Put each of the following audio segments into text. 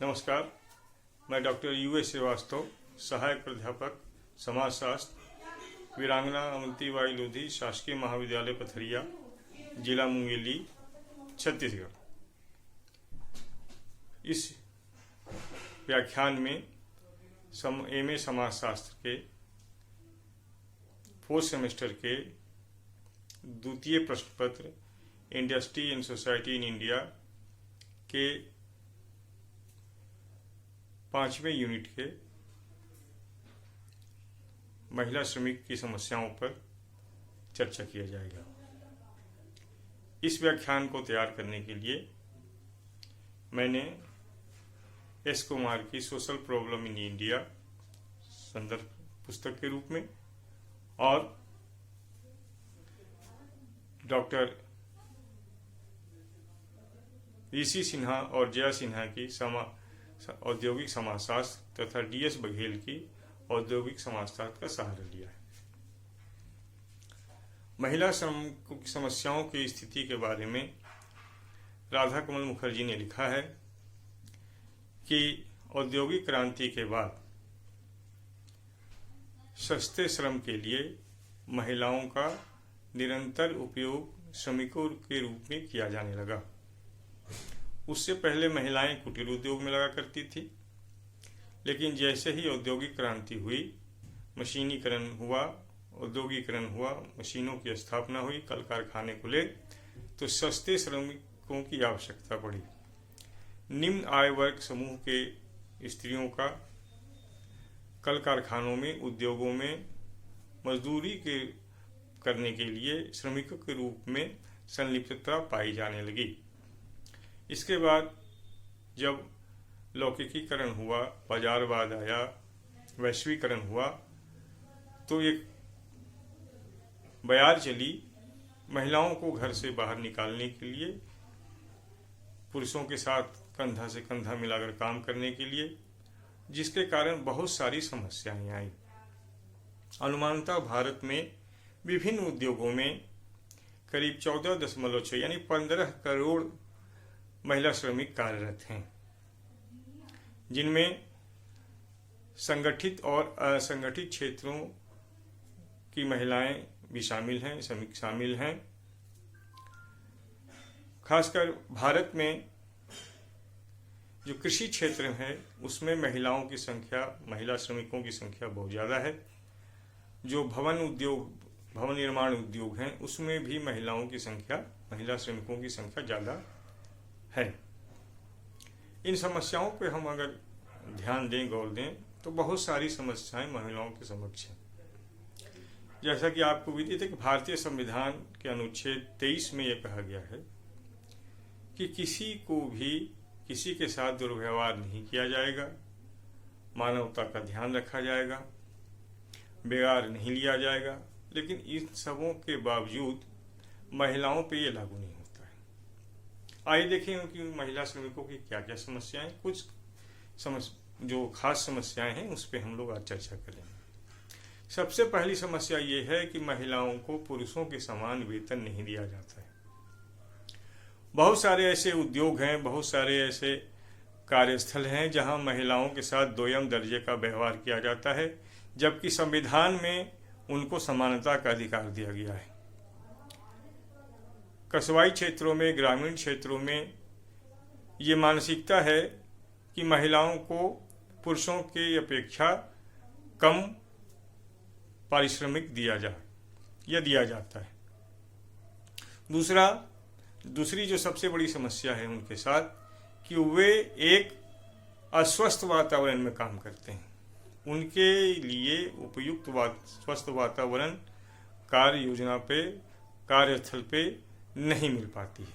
नमस्कार, मैं doctor U.S. Srivastava, सहायक प्राध्यापक समाजशास्त्र, वीरांगना अवंतीबाई लोधी शासकीय महाविद्यालय पथरिया, जिला मुंगेली, छत्तीसगढ़। इस व्याख्यान में एमए समाजशास्त्र के 4th सेमेस्टर के द्वितीय प्रश्न पत्र industry and society in India के 5वें यूनिट के महिला श्रमिक की समस्याओं पर चर्चा किया जाएगा। इस व्याख्यान को तैयार करने के लिए मैंने एस कुमार की सोशल प्रॉब्लम इन इंडिया संदर्भ पुस्तक के रूप में और डॉक्टर ऋषि सिन्हा और जया सिन्हा की औद्योगिक समाजशास्त्र तथा DS बघेल की औद्योगिक समाजशास्त्र का सहारा लिया है। महिला श्रम समस्याओं की स्थिति के बारे में राधा कमल मुखर्जी ने लिखा है कि औद्योगिक क्रांति के बाद सस्ते श्रम के लिए महिलाओं का निरंतर उपयोग श्रमिकों के रूप में किया जाने लगा। उससे पहले महिलाएं कुटीर उद्योग में लगा करती थी, लेकिन जैसे ही औद्योगिक क्रांति हुई, मशीनीकरण हुआ, औद्योगिकरण हुआ, मशीनों की स्थापना हुई, कल कारखाने खुले, तो सस्ते श्रमिकों की आवश्यकता पड़ी। निम्न आय वर्ग समूह के स्त्रियों का कल कारखानों में, उद्योगों में मजदूरी करने के लिए श्रमिकों के रूप में संलिप्तता पाई जाने लगी। इसके बाद जब लौकिकीकरण हुआ, बाजारवाद आया, वैश्वीकरण हुआ, तो एक बयार चली महिलाओं को घर से बाहर निकालने के लिए, पुरुषों के साथ कंधा से कंधा मिलाकर काम करने के लिए, जिसके कारण बहुत सारी समस्याएं आई। अनुमानतः भारत में विभिन्न उद्योगों में करीब 14.6 यानी 15 करोड़ महिला श्रमिक कार्यरत हैं, जिनमें संगठित और असंगठित क्षेत्रों की महिलाएं भी शामिल हैं, श्रमिक शामिल हैं। खासकर भारत में जो कृषि क्षेत्र है उसमें महिलाओं की संख्या, महिला श्रमिकों की संख्या बहुत ज़्यादा है। जो भवन निर्माण उद्योग हैं उसमें भी महिलाओं की संख्या, महिला श्रमिकों की संख्या ज़्यादा है। इन समस्याओं पे हम अगर ध्यान दें, गौर दें, तो बहुत सारी समस्याएं महिलाओं के समक्ष हैं। जैसा कि आपको विदित है कि भारतीय संविधान के अनुच्छेद 23 में यह कहा गया है कि किसी को भी किसी के साथ दुर्व्यवहार नहीं किया जाएगा, मानवता का ध्यान रखा जाएगा, बेगार नहीं लिया जाएगा। लेकिन इन सबों के बावजूद महिलाओं पे ये लागू नहीं होता है। आइए देखें उनकी महिला श्रमिकों की क्या क्या समस्याएं, कुछ जो खास समस्याएं हैं उस पर हम लोग आज चर्चा करेंगे। सबसे पहली समस्या ये है कि महिलाओं को पुरुषों के समान वेतन नहीं दिया जाता है। बहुत सारे ऐसे उद्योग हैं, बहुत सारे ऐसे कार्यस्थल हैं जहां महिलाओं के साथ दोयम दर्जे का व्यवहार किया जाता है, जबकि संविधान में उनको समानता का अधिकार दिया गया है। कस्बाई क्षेत्रों में, ग्रामीण क्षेत्रों में ये मानसिकता है कि महिलाओं को पुरुषों की अपेक्षा कम पारिश्रमिक दिया जाता है। दूसरी जो सबसे बड़ी समस्या है उनके साथ कि वे एक अस्वस्थ वातावरण में काम करते हैं। उनके लिए उपयुक्त स्वस्थ वातावरण कार्य योजना पे, कार्यस्थल पे नहीं मिल पाती है,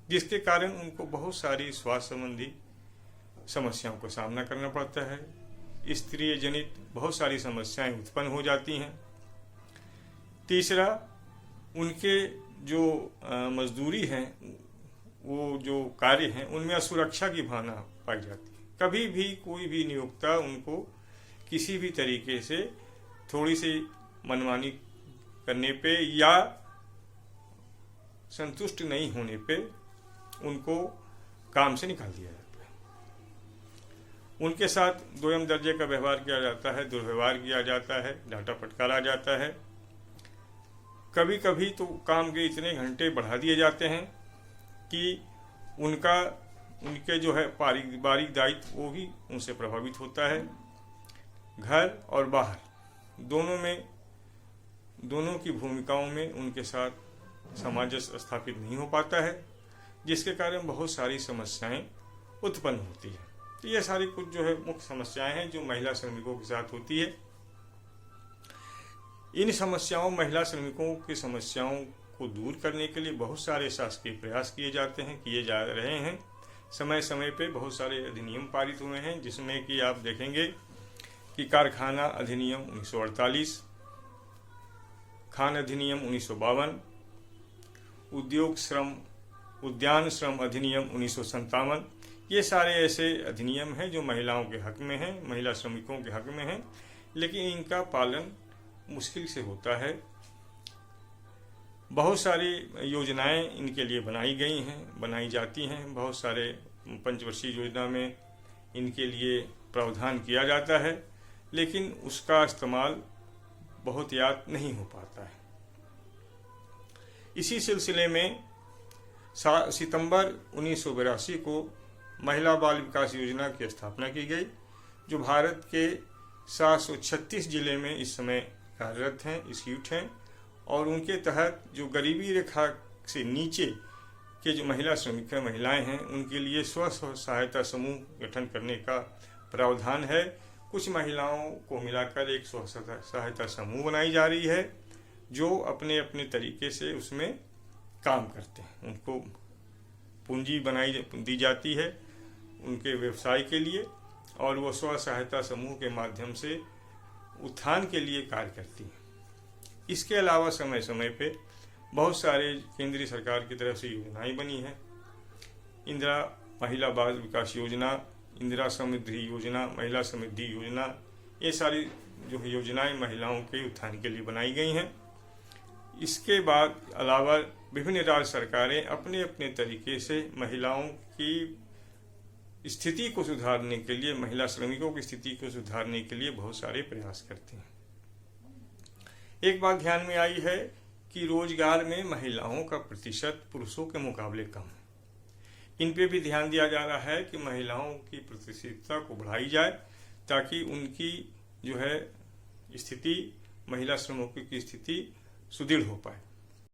जिसके कारण उनको बहुत सारी स्वास्थ्य संबंधी समस्याओं का सामना करना पड़ता है। स्त्री जनित बहुत सारी समस्याएं उत्पन्न हो जाती हैं। तीसरा, उनके जो मजदूरी है, वो जो कार्य हैं, उनमें असुरक्षा की भावना पाई जाती है। कभी भी कोई भी नियोक्ता उनको किसी भी तरीके से थोड़ी सी मनमानी करने पे या संतुष्ट नहीं होने पे उनको काम से निकाल दिया जाता है। उनके साथ दोयम दर्जे का व्यवहार किया जाता है, दुर्व्यवहार किया जाता है, डांटा फटकारा जाता है। कभी कभी तो काम के इतने घंटे बढ़ा दिए जाते हैं कि उनके जो है पारिवारिक दायित्व वो भी उनसे प्रभावित होता है। घर और बाहर दोनों की भूमिकाओं में उनके साथ सामंजस्य स्थापित नहीं हो पाता है, जिसके कारण बहुत सारी समस्याएं उत्पन्न होती है। तो ये सारी कुछ जो है मुख्य समस्याएं हैं जो महिला श्रमिकों के साथ होती है। इन समस्याओं महिला श्रमिकों की समस्याओं को दूर करने के लिए बहुत सारे शासकीय प्रयास किए जा रहे हैं। समय समय पे बहुत सारे अधिनियम पारित हुए हैं, जिसमें कि आप देखेंगे कि कारखाना अधिनियम 1948, खान अधिनियम 1952, उद्यान श्रम अधिनियम 1957। ये सारे ऐसे अधिनियम हैं जो महिलाओं के हक में हैं, महिला श्रमिकों के हक में हैं, लेकिन इनका पालन मुश्किल से होता है। बहुत सारी योजनाएं इनके लिए बनाई जाती हैं। बहुत सारे पंचवर्षीय योजना में इनके लिए प्रावधान किया जाता है, लेकिन उसका इस्तेमाल बहुत याद नहीं हो पाता है। इसी सिलसिले में सितंबर 1982 को महिला बाल विकास योजना की स्थापना की गई, जो भारत के 736 जिले में इस समय कार्यरत हैं, इंस्टीट्यूट हैं, और उनके तहत जो गरीबी रेखा से नीचे के जो महिलाएं हैं उनके लिए स्व सहायता समूह गठन करने का प्रावधान है। कुछ महिलाओं को मिलाकर एक स्व सहायता समूह बनाई जा रही है, जो अपने अपने तरीके से उसमें काम करते हैं। उनको पूंजी दी जाती है उनके व्यवसाय के लिए, और वो स्व सहायता समूह के माध्यम से उत्थान के लिए कार्य करती है। इसके अलावा समय समय पे बहुत सारे केंद्रीय सरकार की तरफ से योजनाएं बनी हैं। इंदिरा महिला बाल विकास योजना, इंदिरा समृद्धि योजना, महिला समृद्धि योजना, ये सारी जो योजनाएं महिलाओं के उत्थान के लिए बनाई गई हैं। इसके बाद अलावा विभिन्न राज्य सरकारें अपने अपने तरीके से महिलाओं की स्थिति को सुधारने के लिए, महिला श्रमिकों की स्थिति को सुधारने के लिए बहुत सारे प्रयास करते हैं। एक बात ध्यान में आई है कि रोजगार में महिलाओं का प्रतिशत पुरुषों के मुकाबले कम है। इन पे भी ध्यान दिया जा रहा है कि महिलाओं की प्रतिशतता को बढ़ाई जाए, ताकि उनकी जो है स्थिति, महिला श्रमिकों की स्थिति सुदृढ़ हो पाए।